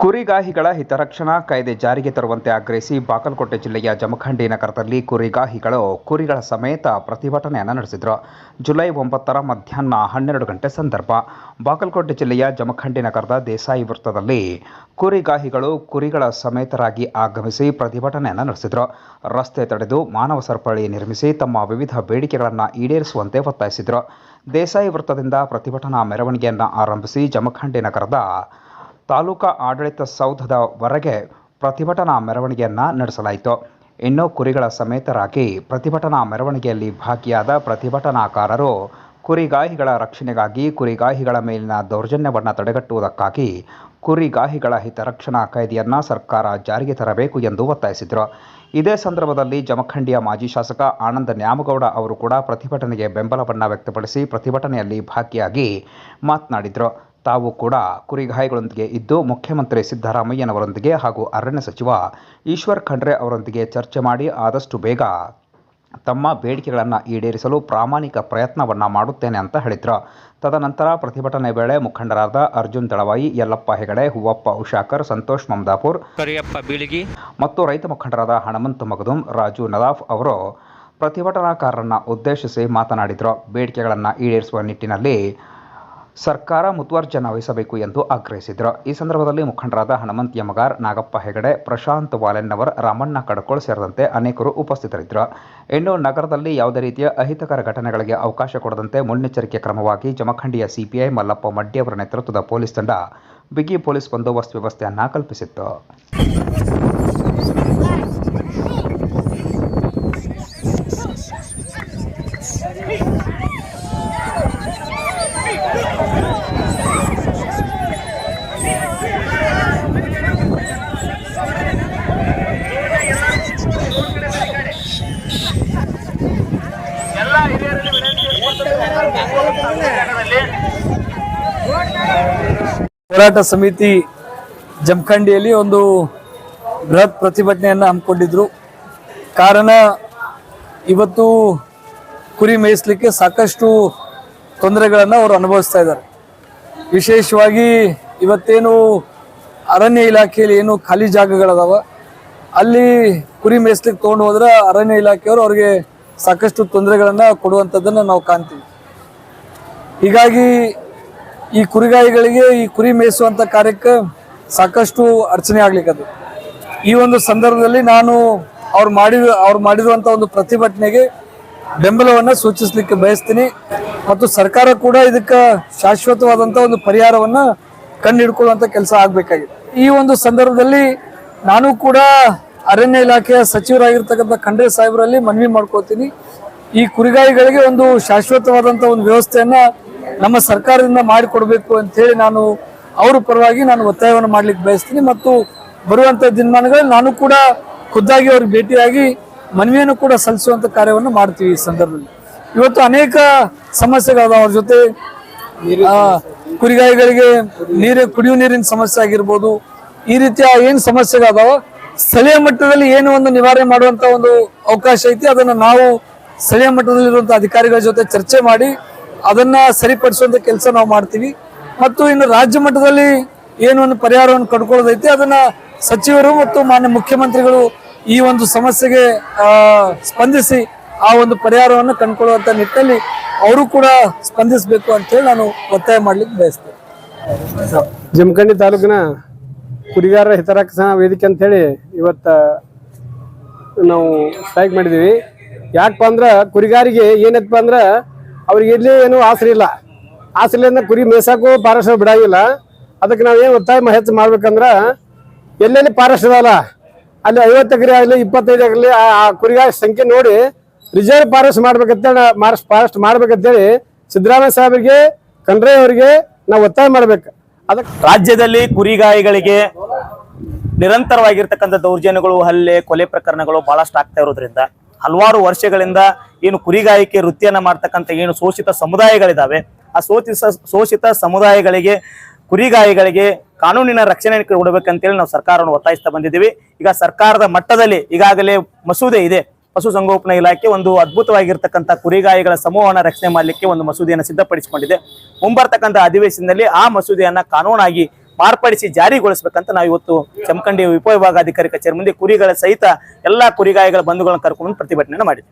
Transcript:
ಕುರಿಗಾಹಿಗಳ ಹಿತರಕ್ಷಣಾ ಕಾಯ್ದೆ ಜಾರಿಗೆ ತರುವಂತೆ ಆಗ್ರಹಿಸಿ ಬಾಗಲಕೋಟೆ ಜಿಲ್ಲೆಯ ಜಮಖಂಡಿ ನಗರದಲ್ಲಿ ಕುರಿಗಾಹಿಗಳು ಕುರಿಗಳ ಸಮೇತ ಪ್ರತಿಭಟನೆಯನ್ನು ನಡೆಸಿದರು. ಜುಲೈ 9ರ ಮಧ್ಯಾಹ್ನ 12 ಗಂಟೆ ಸಂದರ್ಭ ಬಾಗಲಕೋಟೆ ಜಿಲ್ಲೆಯ ಜಮಖಂಡಿ ನಗರದ ದೇಸಾಯಿ ವೃತ್ತದಲ್ಲಿ ಕುರಿಗಾಹಿಗಳು ಕುರಿಗಳ ಸಮೇತರಾಗಿ ಆಗಮಿಸಿ ಪ್ರತಿಭಟನೆಯನ್ನು ನಡೆಸಿದರು. ರಸ್ತೆ ತಡೆದು ಮಾನವ ಸರಪಳಿ ನಿರ್ಮಿಸಿ ತಮ್ಮ ವಿವಿಧ ಬೇಡಿಕೆಗಳನ್ನು ಈಡೇರಿಸುವಂತೆ ಒತ್ತಾಯಿಸಿದರು. ದೇಸಾಯಿ ವೃತ್ತದಿಂದ ಪ್ರತಿಭಟನಾ ಮೆರವಣಿಗೆಯನ್ನು ಆರಂಭಿಸಿ ಜಮಖಂಡಿ ನಗರದ ತಾಲೂಕಾ ಆಡಳಿತ ಸೌಧದವರೆಗೆ ಪ್ರತಿಭಟನಾ ಮೆರವಣಿಗೆಯನ್ನು ನಡೆಸಲಾಯಿತು. ಇನ್ನು ಕುರಿಗಳ ಸಮೇತರಾಗಿ ಪ್ರತಿಭಟನಾ ಮೆರವಣಿಗೆಯಲ್ಲಿ ಭಾಗಿಯಾದ ಪ್ರತಿಭಟನಾಕಾರರು ಕುರಿಗಾಹಿಗಳ ರಕ್ಷಣೆಗಾಗಿ, ಕುರಿಗಾಹಿಗಳ ಮೇಲಿನ ದೌರ್ಜನ್ಯವನ್ನು ತಡೆಗಟ್ಟುವುದಕ್ಕಾಗಿ ಕುರಿಗಾಹಿಗಳ ಹಿತರಕ್ಷಣಾ ಕಾಯ್ದೆಯನ್ನು ಸರ್ಕಾರ ಜಾರಿಗೆ ತರಬೇಕು ಎಂದು ಒತ್ತಾಯಿಸಿದರು. ಇದೇ ಸಂದರ್ಭದಲ್ಲಿ ಜಮಖಂಡಿಯ ಮಾಜಿ ಶಾಸಕ ಆನಂದ ನ್ಯಾಮಗೌಡ ಅವರು ಕೂಡ ಪ್ರತಿಭಟನೆಗೆ ಬೆಂಬಲವನ್ನು ವ್ಯಕ್ತಪಡಿಸಿ ಪ್ರತಿಭಟನೆಯಲ್ಲಿ ಭಾಗಿಯಾಗಿ ಮಾತನಾಡಿದರು. ತಾವು ಕೂಡ ಕುರಿಗಾಹಿಗಳೊಂದಿಗೆ ಇದ್ದು ಮುಖ್ಯಮಂತ್ರಿ ಸಿದ್ದರಾಮಯ್ಯನವರೊಂದಿಗೆ ಹಾಗೂ ಅರಣ್ಯ ಸಚಿವ ಈಶ್ವರ್ ಖಂಡ್ರೆ ಅವರೊಂದಿಗೆ ಚರ್ಚೆ ಮಾಡಿ ಆದಷ್ಟು ಬೇಗ ತಮ್ಮ ಬೇಡಿಕೆಗಳನ್ನು ಈಡೇರಿಸಲು ಪ್ರಾಮಾಣಿಕ ಪ್ರಯತ್ನವನ್ನು ಮಾಡುತ್ತೇನೆ ಅಂತ ಹೇಳಿದರು. ತದನಂತರ ಪ್ರತಿಭಟನೆ ವೇಳೆ ಮುಖಂಡರಾದ ಅರ್ಜುನ್ ದಳವಾಯಿ, ಯಲ್ಲಪ್ಪ ಹೆಗಡೆ, ಹೂವಪ್ಪ ಉಷಾಕರ್, ಸಂತೋಷ್ ಮಮದಾಪುರ್, ಕರಿಯಪ್ಪ ಬೀಳಗಿ ಮತ್ತು ರೈತ ಮುಖಂಡರಾದ ಹಣಮಂತ ಮಗದುಂ, ರಾಜು ನದಾಫ್ ಅವರು ಪ್ರತಿಭಟನಾಕಾರರನ್ನು ಉದ್ದೇಶಿಸಿ ಮಾತನಾಡಿದರು. ಬೇಡಿಕೆಗಳನ್ನು ಈಡೇರಿಸುವ ನಿಟ್ಟಿನಲ್ಲಿ ಸರ್ಕಾರ ಮುತುವರ್ಜನ ವಹಿಸಬೇಕು ಎಂದು ಆಗ್ರಹಿಸಿದರು. ಈ ಸಂದರ್ಭದಲ್ಲಿ ಮುಖಂಡರಾದ ಹನುಮಂತ ಯಮಗಾರ್, ನಾಗಪ್ಪ ಹೆಗಡೆ, ಪ್ರಶಾಂತ್ ವಾಲೆನ್ನವರ್, ರಾಮಣ್ಣ ಕಡಕೋಳ್ ಸೇರಿದಂತೆ ಅನೇಕರು ಉಪಸ್ಥಿತರಿದ್ದರು. ಇನ್ನು ನಗರದಲ್ಲಿ ಯಾವುದೇ ರೀತಿಯ ಅಹಿತಕರ ಘಟನೆಗಳಿಗೆ ಅವಕಾಶ ಕೊಡದಂತೆ ಮುನ್ನೆಚ್ಚರಿಕೆ ಕ್ರಮವಾಗಿ ಜಮಖಂಡಿಯ ಸಿಪಿಐ ಮಲ್ಲಪ್ಪ ಮಡ್ಡಿ ಅವರ ನೇತೃತ್ವದ ಪೊಲೀಸ್ ತಂಡ ಬಿಗಿ ಪೊಲೀಸ್ ಬಂದೋಬಸ್ತ್ ವ್ಯವಸ್ಥೆಯನ್ನು ಕಲ್ಪಿಸಿತ್ತು. ಹೋರಾಟ ಸಮಿತಿ ಜಮಖಂಡಿಯಲ್ಲಿ ಒಂದು ಬೃಹತ್ ಪ್ರತಿಭಟನೆಯನ್ನು ಹಮ್ಮಿಕೊಂಡಿದ್ರು. ಕಾರಣ ಇವತ್ತು ಕುರಿ ಮೇಯಿಸಲಿಕ್ಕೆ ಸಾಕಷ್ಟು ತೊಂದರೆಗಳನ್ನು ಅವರು ಅನುಭವಿಸ್ತಾ ಇದ್ದಾರೆ. ವಿಶೇಷವಾಗಿ ಇವತ್ತೇನು ಅರಣ್ಯ ಇಲಾಖೆಯಲ್ಲಿ ಏನು ಖಾಲಿ ಜಾಗಗಳದಾವ ಅಲ್ಲಿ ಕುರಿ ಮೇಯಿಸ್ಲಿಕ್ಕೆ ತೊಗೊಂಡು ಹೋದ್ರೆ ಅರಣ್ಯ ಇಲಾಖೆಯವರು ಅವ್ರಿಗೆ ಸಾಕಷ್ಟು ತೊಂದರೆಗಳನ್ನು ಕೊಡುವಂಥದ್ದನ್ನು ನಾವು ಕಾಣ್ತೀವಿ. ಹೀಗಾಗಿ ಈ ಕುರಿಗಾಯಿಗಳಿಗೆ ಈ ಕುರಿ ಮೇಯಿಸುವಂಥ ಕಾರ್ಯಕ್ಕೆ ಸಾಕಷ್ಟು ಅಡಚಣೆ ಆಗ್ಲಿಕ್ಕದು. ಈ ಒಂದು ಸಂದರ್ಭದಲ್ಲಿ ನಾನು ಅವ್ರು ಮಾಡಿರುವಂಥ ಒಂದು ಪ್ರತಿಭಟನೆಗೆ ಬೆಂಬಲವನ್ನು ಸೂಚಿಸಲಿಕ್ಕೆ ಬಯಸ್ತೀನಿ ಮತ್ತು ಸರ್ಕಾರ ಕೂಡ ಇದಕ್ಕೆ ಶಾಶ್ವತವಾದಂಥ ಒಂದು ಪರಿಹಾರವನ್ನು ಕಂಡುಹಿಡ್ಕೊಳ್ಳುವಂಥ ಕೆಲಸ ಆಗಬೇಕಾಗಿದೆ. ಈ ಒಂದು ಸಂದರ್ಭದಲ್ಲಿ ನಾನು ಕೂಡ ಅರಣ್ಯ ಇಲಾಖೆಯ ಸಚಿವರಾಗಿರ್ತಕ್ಕಂಥ ಖಂಡ್ರೆ ಸಾಹೇಬರಲ್ಲಿ ಮನವಿ ಮಾಡ್ಕೋತೀನಿ. ಈ ಕುರಿಗಾಯಿಗಳಿಗೆ ಒಂದು ಶಾಶ್ವತವಾದಂಥ ಒಂದು ವ್ಯವಸ್ಥೆಯನ್ನು ನಮ್ಮ ಸರ್ಕಾರದಿಂದ ಮಾಡಿಕೊಡ್ಬೇಕು ಅಂತೇಳಿ ನಾನು ಅವ್ರ ಪರವಾಗಿ ನಾನು ಒತ್ತಾಯವನ್ನು ಮಾಡ್ಲಿಕ್ಕೆ ಬಯಸ್ತೀನಿ ಮತ್ತು ಬರುವಂಥ ದಿನಮಾನಗಳಲ್ಲಿ ನಾನು ಕೂಡ ಖುದ್ದಾಗಿ ಅವ್ರಿಗೆ ಭೇಟಿಯಾಗಿ ಮನವಿಯನ್ನು ಕೂಡ ಸಲ್ಲಿಸುವಂಥ ಕಾರ್ಯವನ್ನು ಮಾಡ್ತೀವಿ. ಈ ಸಂದರ್ಭದಲ್ಲಿ ಇವತ್ತು ಅನೇಕ ಸಮಸ್ಯೆಗಳಾದ ಅವ್ರ ಜೊತೆ ಕುರಿಗಾಯಿಗಳಿಗೆ ಕುಡಿಯುವ ನೀರಿನ ಸಮಸ್ಯೆ ಆಗಿರ್ಬೋದು, ಈ ರೀತಿಯ ಏನು ಸಮಸ್ಯೆಗಳಾದಾವ ಸ್ಥಳೀಯ ಮಟ್ಟದಲ್ಲಿ ಏನು ಒಂದು ನಿವಾರಣೆ ಮಾಡುವಂತ ಒಂದು ಅವಕಾಶ ಐತಿ, ಅದನ್ನ ನಾವು ಸ್ಥಳೀಯ ಮಟ್ಟದಲ್ಲಿರುವಂತಹ ಅಧಿಕಾರಿಗಳ ಜೊತೆ ಚರ್ಚೆ ಮಾಡಿ ಅದನ್ನ ಸರಿಪಡಿಸುವಂತ ಕೆಲಸ ನಾವು ಮಾಡ್ತೀವಿ. ಮತ್ತು ಇನ್ನು ರಾಜ್ಯ ಮಟ್ಟದಲ್ಲಿ ಏನು ಒಂದು ಪರಿಹಾರವನ್ನು ಕಂಡುಕೊಳ್ಳೋದೈತಿ ಅದನ್ನ ಸಚಿವರು ಮತ್ತು ಮಾನ್ಯ ಮುಖ್ಯಮಂತ್ರಿಗಳು ಈ ಒಂದು ಸಮಸ್ಯೆಗೆ ಸ್ಪಂದಿಸಿ ಆ ಒಂದು ಪರಿಹಾರವನ್ನು ಕಂಡುಕೊಳ್ಳುವಂತ ನಿಟ್ಟಿನಲ್ಲಿ ಅವರು ಕೂಡ ಸ್ಪಂದಿಸಬೇಕು ಅಂತ ಹೇಳಿ ನಾನು ಒತ್ತಾಯ ಮಾಡ್ಲಿಕ್ಕೆ ಬಯಸ್ತೇನೆ. ಜಮಖಂಡಿ ತಾಲೂಕಿನ ಕುರಿಗಾರರ ಹಿತರಕ್ಷಣಾ ವೇದಿಕೆ ಅಂತ ಹೇಳಿ ಇವತ್ತ ನಾವು ಸ್ಟ್ರೈಕ್ ಮಾಡಿದೀವಿ. ಯಾಕಪ್ಪ ಅಂದ್ರೆ ಕುರಿಗಾರಿಗೆ ಏನಪ್ಪ ಅಂದ್ರೆ ಅವ್ರಿಗೆ ಎಲ್ಲಿ ಏನು ಆಸರೆ ಇಲ್ಲ, ಆಸರೆಯಿಂದ ಕುರಿ ಮೇಯ್ಸಕ್ಕೂ ಫಾರೆಸ್ಟ್ ಬಿಡಂಗಿಲ್ಲ. ಅದಕ್ಕೆ ನಾವೇನು ಒತ್ತಾಯ ಹೆಚ್ಚು ಮಾಡ್ಬೇಕಂದ್ರೆ ಎಲ್ಲೆಲ್ಲಿ ಫಾರೆಸ್ಟ್ ಇದಲ್ಲ ಅಲ್ಲಿ 50 ಎಕರೆ ಆಗಲಿ 25 ಎಕರೆ ಆ ಕುರಿಗಾರಿ ಸಂಖ್ಯೆ ನೋಡಿ ರಿಸರ್ವ್ ಫಾರೆಸ್ಟ್ ಮಾಡ್ಬೇಕಂತೇಳಿ ಸಿದ್ದರಾಮಯ್ಯ ಸಾಹೇಬರಿಗೆ, ಖಂಡ್ರೆ ಅವರಿಗೆ ನಾವು ಒತ್ತಾಯ ಮಾಡ್ಬೇಕು. ಅದಕ್ಕೆ ರಾಜ್ಯದಲ್ಲಿ ಕುರಿಗಾಯಿಗಳಿಗೆ ನಿರಂತರವಾಗಿರ್ತಕ್ಕಂಥ ದೌರ್ಜನ್ಯಗಳು, ಹಲ್ಲೆ, ಕೊಲೆ ಪ್ರಕರಣಗಳು ಬಹಳಷ್ಟು ಆಗ್ತಾ ಇರೋದ್ರಿಂದ ಹಲವಾರು ವರ್ಷಗಳಿಂದ ಏನು ಕುರಿಗಾಯಿಕೆ ವೃತ್ತಿಯನ್ನ ಮಾಡ್ತಕ್ಕಂಥ ಏನು ಶೋಷಿತ ಸಮುದಾಯಗಳಿದಾವೆ ಆ ಶೋಷಿತ ಸಮುದಾಯಗಳಿಗೆ, ಕುರಿಗಾಯಿಗಳಿಗೆ ಕಾನೂನಿನ ರಕ್ಷಣೆ ಕೊಡಬೇಕಂತೇಳಿ ನಾವು ಸರ್ಕಾರವನ್ನು ಒತ್ತಾಯಿಸ್ತಾ ಬಂದಿದ್ದೀವಿ. ಈಗ ಸರ್ಕಾರದ ಮಟ್ಟದಲ್ಲಿ ಈಗಾಗಲೇ ಮಸೂದೆ ಇದೆ. ಪಶುಸಂಗೋಪನಾ ಇಲಾಖೆ ಒಂದು ಅದ್ಭುತವಾಗಿರ್ತಕ್ಕಂಥ ಕುರಿಗಾಯಿಗಳ ಸಮೂಹವನ್ನು ರಕ್ಷಣೆ ಮಾಡಲಿಕ್ಕೆ ಒಂದು ಮಸೂದೆಯನ್ನು ಸಿದ್ಧಪಡಿಸಿಕೊಂಡಿದೆ. ಮುಂಬರ್ತಕ್ಕಂಥ ಅಧಿವೇಶನದಲ್ಲಿ ಆ ಮಸೂದೆಯನ್ನ ಕಾನೂನಾಗಿ ಮಾರ್ಪಡಿಸಿ ಜಾರಿಗೊಳಿಸಬೇಕಂತ ನಾವು ಇವತ್ತು ಜಮಖಂಡಿ ಉಪವಿಭಾಗಾಧಿಕಾರಿ ಕಚೇರಿ ಮುಂದೆ ಕುರಿಗಳ ಸಹಿತ ಎಲ್ಲಾ ಕುರಿಗಾಯಿಗಳ ಬಂಧುಗಳನ್ನು ಕರ್ಕೊಂಡು ಪ್ರತಿಭಟನೆ ಮಾಡಿದ್ವಿ.